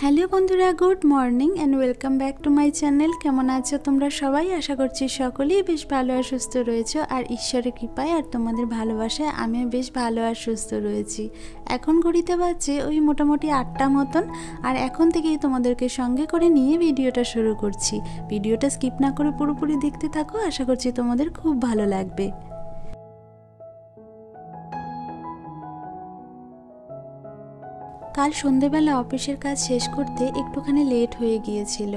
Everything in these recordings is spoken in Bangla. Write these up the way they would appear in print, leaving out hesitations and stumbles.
হ্যালো বন্ধুরা, good morning and welcome back to my channel. কেমন আছো তোমরা সবাই? আশা করছি সকলেই বেশ ভালো আর সুস্থ রয়েছো, আর ঈশ্বরের কৃপায় আর তোমাদের ভালোবাসায় আমিও বেশ ভালো আর সুস্থ রয়েছি। এখন ঘড়িতে বাজছে ওই মোটামুটি 8টা মতন, আর এখন থেকেই তোমাদেরকে সঙ্গে করে নিয়ে ভিডিওটা শুরু করছি। ভিডিওটা স্কিপ না করে পুরোপুরি দেখতে থাকো, আশা করছি তোমাদের খুব ভালো লাগবে। কাল সন্ধেবেলা অফিসের কাজ শেষ করতে একটুখানি লেট হয়ে গিয়েছিল।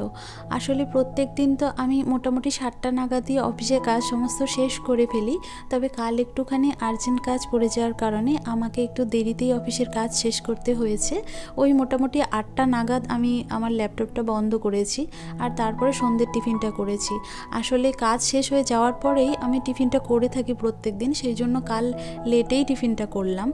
আসলে প্রত্যেক দিন তো আমি মোটামুটি 7টা নাগাদই অফিসের কাজ সমস্ত শেষ করে ফেলি, তবে কাল একটুখানি আর্জেন্ট কাজ পড়ে যাওয়ার কারণে আমাকে একটু দেরিতেই অফিসের কাজ শেষ করতে হয়েছে। ওই মোটামুটি 8টা নাগাদ আমি আমার ল্যাপটপটা বন্ধ করেছি, আর তারপরে সন্ধ্যের টিফিনটা করেছি। আসলে কাজ শেষ হয়ে যাওয়ার পরেই আমি টিফিনটা করে থাকি প্রত্যেক দিন, সেই জন্য কাল লেটেই টিফিনটা করলাম।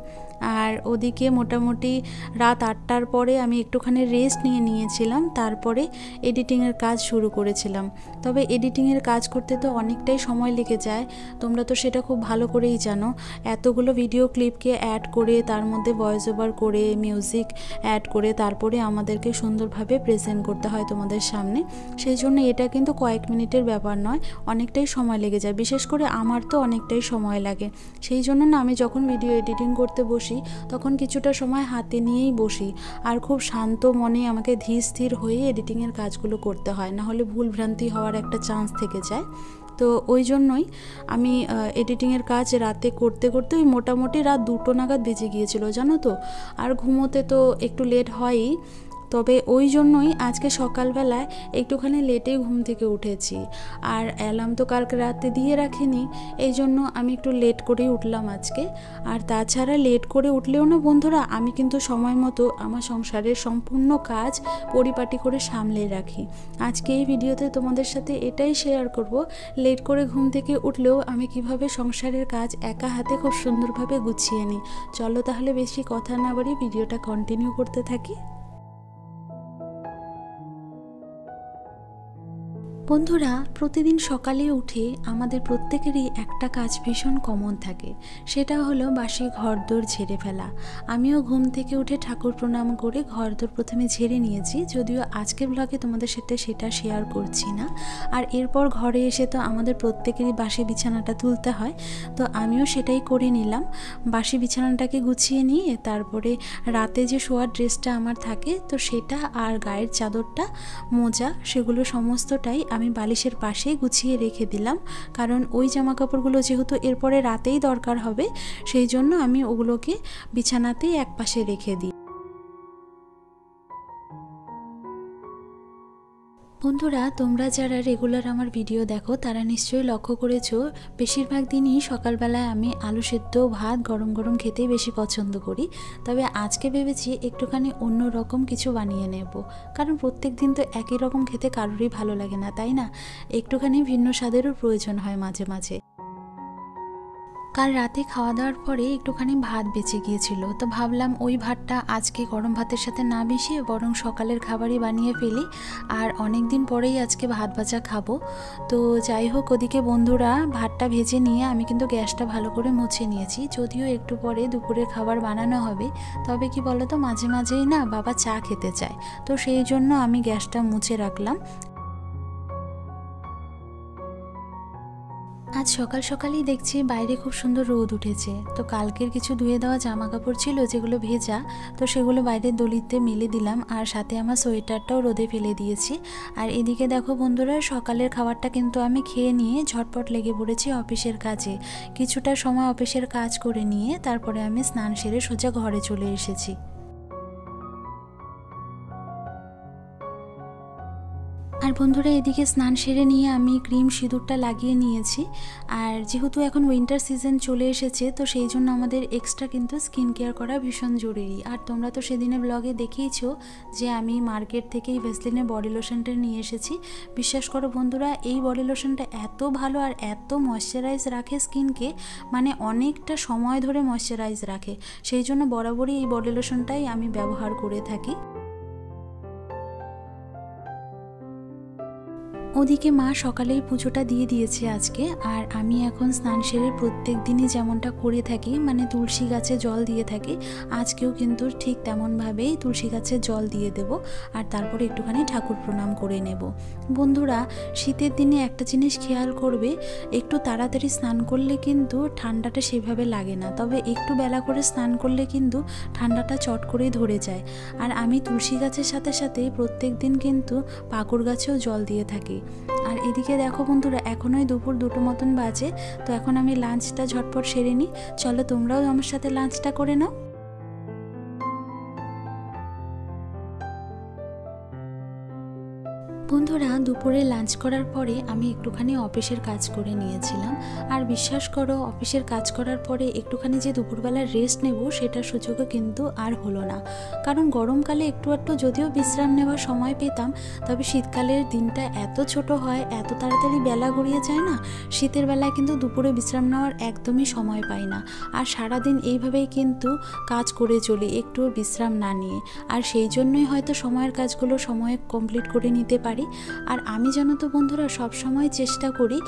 আর ওদিকে মোটামুটি রাত 8টার পরে আমি একটুখানি রেস্ট নিয়েছিলাম, তারপরে এডিটিংয়ের কাজ শুরু করেছিলাম। তবে এডিটিংয়ের কাজ করতে তো অনেকটাই সময় লেগে যায়, তোমরা তো সেটা খুব ভালো করেই জানো। এতগুলো ভিডিও ক্লিপকে অ্যাড করে তার মধ্যে ভয়েস ওভার করে মিউজিক অ্যাড করে তারপরে আমাদেরকে সুন্দরভাবে প্রেজেন্ট করতে হয় তোমাদের সামনে। সেই জন্য এটা কিন্তু কয়েক মিনিটের ব্যাপার নয়, অনেকটাই সময় লেগে যায়। বিশেষ করে আমার তো অনেকটাই সময় লাগে। সেই জন্য না, আমি যখন ভিডিও এডিটিং করতে বসি তখন কিছুটা সময় হাতে নিয়েই বসি, আর খুব শান্ত মনে আমাকে ধীর স্থির হয়ে এডিটিংয়ের কাজগুলো করতে হয়, না হলে ভুলভ্রান্তি হওয়ার একটা চান্স থেকে যায়। তো ওই জন্যই আমি এডিটিংয়ের কাজ রাতে করতে করতে ওই মোটামুটি রাত 2টো নাগাদ বেজে গিয়েছিল, জানো তো। আর ঘুমোতে তো একটু লেট হয়ই, তবে ওই জন্যই আজকে সকালবেলায় একটুখানি লেটেই ঘুম থেকে উঠেছি। আর অ্যালার্ম তো কালকে রাতে দিয়ে রাখিনি, এই জন্য আমি একটু লেট করেই উঠলাম আজকে। আর তাছাড়া লেট করে উঠলেও না বন্ধুরা, আমি কিন্তু সময় মতো আমার সংসারের সম্পূর্ণ কাজ পরিপাটি করে সামলে রাখি। আজকে এই ভিডিওতে তোমাদের সাথে এটাই শেয়ার করব, লেট করে ঘুম থেকে উঠলেও আমি কিভাবে সংসারের কাজ একা হাতে খুব সুন্দরভাবে গুছিয়ে নিই। চলো তাহলে বেশি কথা না বাড়িয়ে ভিডিওটা কন্টিনিউ করতে থাকি। বন্ধুরা, প্রতিদিন সকালে উঠে আমাদের প্রত্যেকেরই একটা কাজ ভীষণ কমন থাকে, সেটা হলো বাসি ঘরদোর ঝেড়ে ফেলা। আমিও ঘুম থেকে উঠে ঠাকুর প্রণাম করে ঘরদোর প্রথমে ঝেড়ে নিয়েছি, যদিও আজকের ব্লগে তোমাদের সাথে সেটা শেয়ার করছি না। আর এরপর ঘরে এসে তো আমাদের প্রত্যেকেরই বাসি বিছানাটা তুলতে হয়, তো আমিও সেটাই করে নিলাম। বাসি বিছানাটাকে গুছিয়ে নিয়ে তারপরে রাতে যে শোয়ার ড্রেসটা আমার থাকে, তো সেটা আর গায়ের চাদরটা, মোজা, সেগুলো সমস্তটাই আমি বালিশের পাশে গুছিয়ে রেখে দিলাম, কারণ ওই জামা কাপড়গুলো যেহেতু এরপরে রাতেই দরকার হবে, সেই জন্য আমি ওগুলোকে বিছানাতেই এক পাশে রেখে দিই। বন্ধুরা, তোমরা যারা রেগুলার আমার ভিডিও দেখো তারা নিশ্চয়ই লক্ষ্য করেছো, বেশিরভাগ দিনই সকালবেলায় আমি আলু সেদ্ধ ভাত গরম গরম খেতেই বেশি পছন্দ করি। তবে আজকে ভেবেছি একটুখানি অন্য রকম কিছু বানিয়ে নেব, কারণ প্রত্যেক দিন তো একই রকম খেতে কারোরই ভালো লাগে না, তাই না? একটুখানি ভিন্ন স্বাদেরও প্রয়োজন হয় মাঝে মাঝে। কাল রাতে খাওয়া দাওয়ার পরে একটুখানি ভাত বেঁচে গিয়েছিল, তো ভাবলাম ওই ভাতটা আজকে গরম ভাতের সাথে না মিশিয়ে বরং সকালের খাবারই বানিয়ে ফেলি। আর অনেক দিন পরেই আজকে ভাত ভাজা খাবো। তো যাই হোক, ওদিকে বন্ধুরা ভাতটা ভেজে নিয়ে আমি কিন্তু গ্যাসটা ভালো করে মুছে নিয়েছি, যদিও একটু পরে দুপুরের খাবার বানানো হবে। তবে কি বলো তো, মাঝে মাঝেই না বাবা চা খেতে চায়, তো সেই জন্য আমি গ্যাসটা মুছে রাখলাম। আজ সকাল সকালই দেখছি বাইরে খুব সুন্দর রোদ উঠেছে, তো কালকের কিছু ধুয়ে দেওয়া জামা কাপড় ছিল যেগুলো ভেজা, তো সেগুলো বাইরের দড়িতে মেলে দিলাম, আর সাথে আমার সোয়েটারটাও রোদে ফেলে দিয়েছি। আর এদিকে দেখো বন্ধুরা, সকালের খাবারটা কিন্তু আমি খেয়ে নিয়ে ঝটপট লেগে পড়েছি অফিসের কাজে। কিছুটা সময় অফিসের কাজ করে নিয়ে তারপরে আমি স্নান সেরে সোজা ঘরে চলে এসেছি। আর বন্ধুরা, এদিকে স্নান সেরে নিয়ে আমি ক্রিম সিঁদুরটা লাগিয়ে নিয়েছি। আর যেহেতু এখন উইন্টার সিজন চলে এসেছে, তো সেই জন্য আমাদের এক্সট্রা কিন্তু স্কিন কেয়ার করা ভীষণ জরুরি। আর তোমরা তো সেদিনে ব্লগে দেখেইছো যে আমি মার্কেট থেকে এই ভ্যাসলিনের বডি লোশনটা নিয়ে এসেছি। বিশ্বাস করো বন্ধুরা, এই বডি লোশনটা এত ভালো আর এত ময়শ্চারাইজ রাখে স্কিনকে, মানে অনেকটা সময় ধরে ময়শ্চারাইজ রাখে। সেই জন্য বরাবরই এই বডি লোশনটাই আমি ব্যবহার করে থাকি। ওদিকে মা সকালেই পুজোটা দিয়ে দিয়েছে আজকে, আর আমি এখন স্নান সেরে প্রত্যেক দিনই যেমনটা করে থাকি, মানে তুলসী গাছে জল দিয়ে থাকি, আজকেও কিন্তু ঠিক তেমনভাবেই তুলসী গাছে জল দিয়ে দেব, আর তারপরে একটুখানি ঠাকুর প্রণাম করে নেব। বন্ধুরা, শীতের দিনে একটা জিনিস খেয়াল করবে, একটু তাড়াতাড়ি স্নান করলে কিন্তু ঠান্ডাটা সেভাবে লাগে না, তবে একটু বেলা করে স্নান করলে কিন্তু ঠান্ডাটা চট করেই ধরে যায়। আর আমি তুলসী গাছের সাথে সাথে প্রত্যেক দিন কিন্তু পাকুড় গাছেও জল দিয়ে থাকি। আর এদিকে দেখো বন্ধুরা, এখনোই দুপুর 2টো মতন বাজে, তো এখন আমি লাঞ্চটা ঝটপট সেরে নিই। চলো তোমরাও আমার সাথে লাঞ্চটা করে নাও। বন্ধুরা, দুপুরে লাঞ্চ করার পরে আমি একটুখানি অফিসের কাজ করে নিয়েছিলাম, আর বিশ্বাস করো অফিসের কাজ করার পরে একটুখানি যে দুপুরবেলা রেস্ট নেব সেটার সুযোগও কিন্তু আর হলো না। কারণ গরমকালে একটু যদিও বিশ্রাম নেওয়ার সময় পেতাম, তবে শীতকালের দিনটা এত ছোট হয়, এত তাড়াতাড়ি বেলা গড়িয়ে যায় না, শীতের বেলায় কিন্তু দুপুরে বিশ্রাম নেওয়ার একদমই সময় পাই না। আর সারাদিন এইভাবেই কিন্তু কাজ করে চলি, একটুও বিশ্রাম না নিয়ে। আর সেই জন্যই হয়তো সময়ের কাজগুলো সময়ে কমপ্লিট করে নিতে পারি। আর আমি জানো তো বন্ধুরা, সব সময় চেষ্টা করি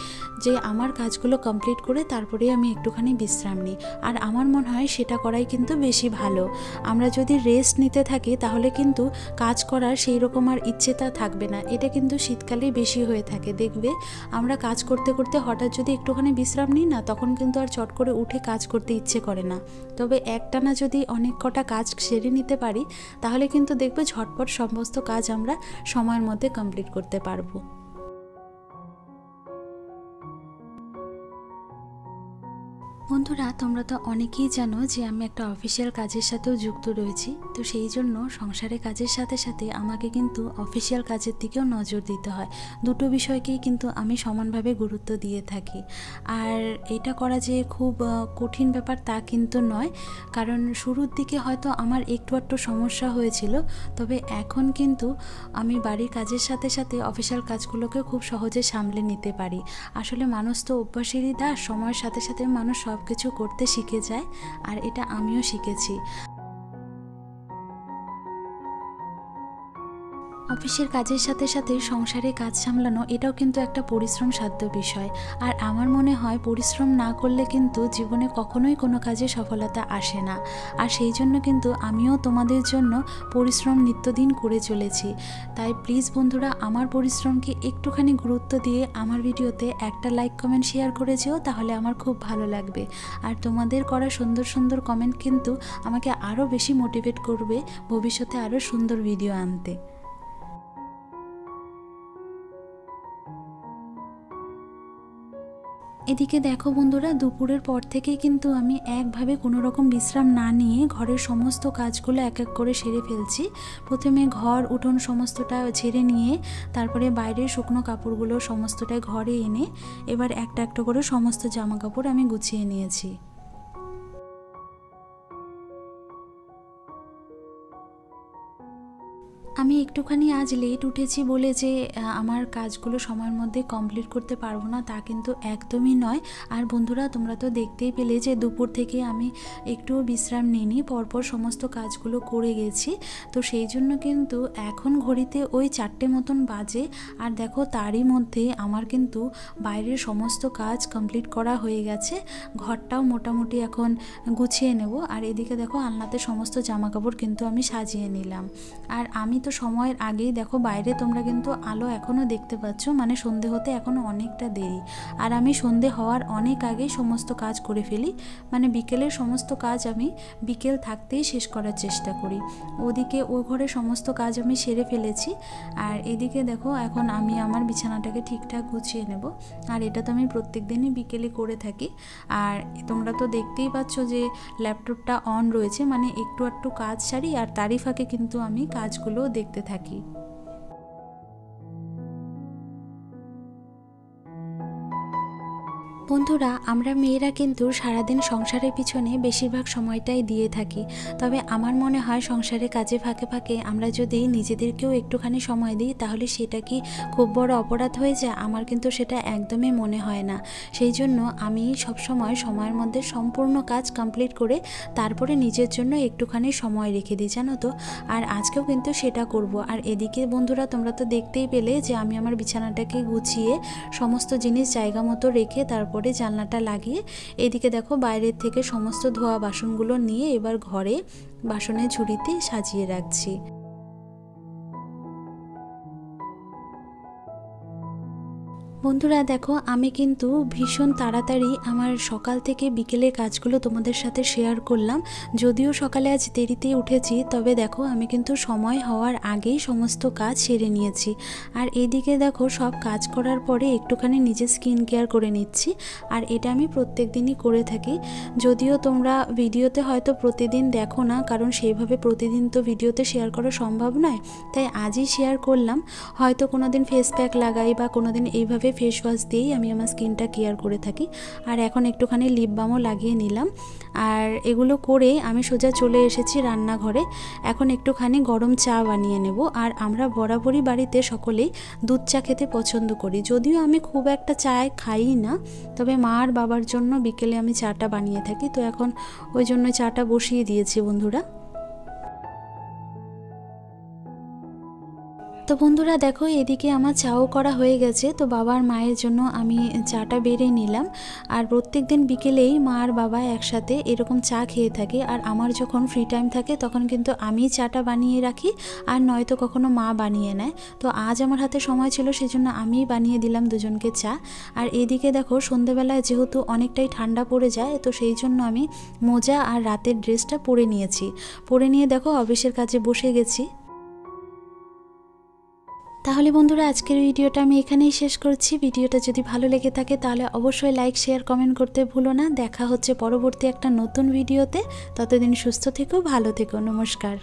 যে আমার কাজগুলো কমপ্লিট করে তারপরে আমি একটুখানি বিশ্রাম নিই, আর আমার মনে হয় সেটা করাই কিন্তু বেশি ভালো। আমরা যদি রেস্ট নিতে থাকি তাহলে কিন্তু কাজ করার সেই রকম আর ইচ্ছেটা থাকবে না। এটা কিন্তু শীতকালেই বেশি হয়ে থাকে, দেখবে আমরা কাজ করতে করতে হঠাৎ যদি একটুখানি বিশ্রাম নিই না, তখন কিন্তু আর চট করে উঠে কাজ করতে ইচ্ছে করে না। তবে একটানা যদি অনেক কটা কাজ সেরে নিতে পারি, তাহলে কিন্তু দেখবে ঝটপট সমস্ত কাজ আমরা সময়ের মধ্যে কমপ্লিট করতে পারবো। বন্ধুরা, তোমরা তো অনেকেই জানো যে আমি একটা অফিসিয়াল কাজের সাথেও যুক্ত রয়েছি, তো সেই জন্য সংসারের কাজের সাথে সাথে আমাকে কিন্তু অফিসিয়াল কাজের দিকেও নজর দিতে হয়। দুটো বিষয়কেই কিন্তু আমি সমানভাবে গুরুত্ব দিয়ে থাকি। আর এটা করা যে খুব কঠিন ব্যাপার তা কিন্তু নয়, কারণ শুরুর দিকে হয়তো আমার একটু সমস্যা হয়েছিল, তবে এখন কিন্তু আমি বাড়ির কাজের সাথে সাথে অফিসিয়াল কাজগুলোকে খুব সহজে সামলে নিতে পারি। আসলে মানুষ তো অভ্যাসেরই দাস, সময়ের সাথে সাথে মানুষ সব কিছু করতে শিখে যায়, আর এটা আমিও শিখেছি। অফিসের কাজের সাথে সাথে সংসারে কাজ সামলানো এটাও কিন্তু একটা পরিশ্রম সাধ্য বিষয়। আর আমার মনে হয় পরিশ্রম না করলে কিন্তু জীবনে কখনোই কোনো কাজে সফলতা আসে না। আর সেই জন্য কিন্তু আমিও তোমাদের জন্য পরিশ্রম নিত্যদিন করে চলেছি। তাই প্লিজ বন্ধুরা, আমার পরিশ্রমকে একটুখানি গুরুত্ব দিয়ে আমার ভিডিওতে একটা লাইক কমেন্ট শেয়ার করে যেও, তাহলে আমার খুব ভালো লাগবে। আর তোমাদের করা সুন্দর সুন্দর কমেন্ট কিন্তু আমাকে আরও বেশি মোটিভেট করবে ভবিষ্যতে আরও সুন্দর ভিডিও আনতে। এদিকে দেখো বন্ধুরা, দুপুরের পর থেকেই কিন্তু আমি একভাবে কোনো রকম বিশ্রাম না নিয়ে ঘরের সমস্ত কাজগুলো এক এক করে সেরে ফেলছি। প্রথমে ঘর উঠোন সমস্তটা ঝেড়ে নিয়ে তারপরে বাইরের শুকনো কাপড়গুলো সমস্তটাই ঘরে এনে এবার একটা একটা করে সমস্ত জামা কাপড় আমি গুছিয়ে নিয়েছি। আমি একটুখানি আজ লেট উঠেছি বলে যে আমার কাজগুলো সময়ের মধ্যে কমপ্লিট করতে পারবো না তা কিন্তু একদমই নয়। আর বন্ধুরা, তোমরা তো দেখতেই পেলে যে দুপুর থেকে আমি একটুও বিশ্রাম নিইনি, পরপর সমস্ত কাজগুলো করে গেছি। তো সেই জন্য কিন্তু এখন ঘড়িতে ওই 4টে মতন বাজে, আর দেখো তারই মধ্যে আমার কিন্তু বাইরের সমস্ত কাজ কমপ্লিট করা হয়ে গেছে। ঘরটাও মোটামুটি এখন গুছিয়ে নেব। আর এদিকে দেখো আলনাতে সমস্ত জামাকাপড় কিন্তু আমি সাজিয়ে নিলাম। আর আমি তো সময়ের আগেই দেখো বাইরে তোমরা কিন্তু আলো এখনও দেখতে পাচ্ছ, মানে সন্ধে হতে এখনও অনেকটা দেরি। আর আমি সন্ধে হওয়ার অনেক আগেই সমস্ত কাজ করে ফেলি, মানে বিকেলের সমস্ত কাজ আমি বিকেল থাকতেই শেষ করার চেষ্টা করি। ওদিকে ওই ঘরে সমস্ত কাজ আমি সেরে ফেলেছি। আর এদিকে দেখো এখন আমি আমার বিছানাটাকে ঠিকঠাক গুছিয়ে নেব। আর এটা তো আমি প্রত্যেক দিনই বিকেলে করে থাকি। আর তোমরা তো দেখতেই পাচ্ছ যে ল্যাপটপটা অন রয়েছে, মানে একটু কাজ সারি আর তারই ফাঁকে কিন্তু আমি কাজগুলো দেখতে থাকি। বন্ধুরা, আমরা মেয়েরা কিন্তু সারাদিন সংসারের পিছনে বেশিরভাগ সময়টাই দিয়ে থাকি। তবে আমার মনে হয় সংসারের কাজে ফাঁকে ফাঁকে আমরা যদি নিজেদেরকেও একটুখানি সময় দিই তাহলে সেটা কি খুব বড় অপরাধ হয়ে যায়? আমার কিন্তু সেটা একদমই মনে হয় না। সেই জন্য আমি সবসময় সময়ের মধ্যে সম্পূর্ণ কাজ কমপ্লিট করে তারপরে নিজের জন্য একটুখানি সময় রেখে দিই, জানো তো। আর আজকেও কিন্তু সেটা করব। আর এদিকে বন্ধুরা, তোমরা তো দেখতেই পেলে যে আমি আমার বিছানাটাকে গুছিয়ে সমস্ত জিনিস জায়গা মতো রেখে তারপরে জানলাটা লাগিয়ে এদিকে দেখো বাইরের থেকে সমস্ত ধোয়া বাসনগুলো নিয়ে এবার ঘরে বাসনের ঝুড়িতে সাজিয়ে রাখছি। বন্ধুরা দেখো, আমি কিন্তু ভীষণ তাড়াতাড়ি আমার সকাল থেকে বিকেলের কাজগুলো তোমাদের সাথে শেয়ার করলাম। যদিও সকালে আজ দেরিতেই উঠেছি, তবে দেখো আমি কিন্তু সময় হওয়ার আগেই সমস্ত কাজ সেরে নিয়েছি। আর এদিকে দেখো সব কাজ করার পরে একটুখানি নিজের স্কিন কেয়ার করে নিচ্ছি। আর এটা আমি প্রত্যেক দিনই করে থাকি। যদিও তোমরা ভিডিওতে হয়তো প্রতিদিন দেখো না, কারণ সেইভাবে প্রতিদিন তো ভিডিওতে শেয়ার করা সম্ভব নয়, তাই আজই শেয়ার করলাম। হয়তো কোনো দিন ফেস প্যাক লাগাই বা কোনো দিন এইভাবে ফেস ওয়াশ দিয়েই আমি আমার স্কিনটা কেয়ার করে থাকি। আর এখন একটুখানি লিপ বামও লাগিয়ে নিলাম। আর এগুলো করে আমি সোজা চলে এসেছি রান্নাঘরে। এখন একটুখানি গরম চা বানিয়ে নেব। আর আমরা বরাবরই বাড়িতে সকলেই দুধ চা খেতে পছন্দ করি। যদিও আমি খুব একটা চা খাই না, তবে মা আর বাবার জন্য বিকেলে আমি চাটা বানিয়ে থাকি। তো এখন ওই জন্য চাটা বসিয়ে দিয়েছি বন্ধুরা। তো বন্ধুরা দেখো, এদিকে আমার চাও করা হয়ে গেছে। তো বাবার মায়ের জন্য আমি চাটা বেড়ে নিলাম। আর প্রত্যেক দিন বিকেলেই মা আর বাবা একসাথে এরকম চা খেয়ে থাকে। আর আমার যখন ফ্রি টাইম থাকে তখন কিন্তু আমি চাটা বানিয়ে রাখি, আর নয়তো কখনো মা বানিয়ে নেয়। তো আজ আমার হাতে সময় ছিল, সেজন্য আমিই বানিয়ে দিলাম দুজনকে চা। আর এদিকে দেখো সন্ধেবেলায় যেহেতু অনেকটাই ঠান্ডা পড়ে যায়, তো সেই জন্য আমি মোজা আর রাতের ড্রেসটা পরে নিয়েছি। পরে নিয়ে দেখো অফিসের কাজে বসে গেছি। তাহলে বন্ধুরা, আজকের ভিডিওটা আমি এখানেই শেষ করছি। ভিডিওটা যদি ভালো লেগে থাকে তাহলে অবশ্যই লাইক, শেয়ার, কমেন্ট করতে ভুলো না। দেখা হচ্ছে পরবর্তী একটা নতুন ভিডিওতে। ততদিন সুস্থ থেকো, ভালো থেকো। নমস্কার।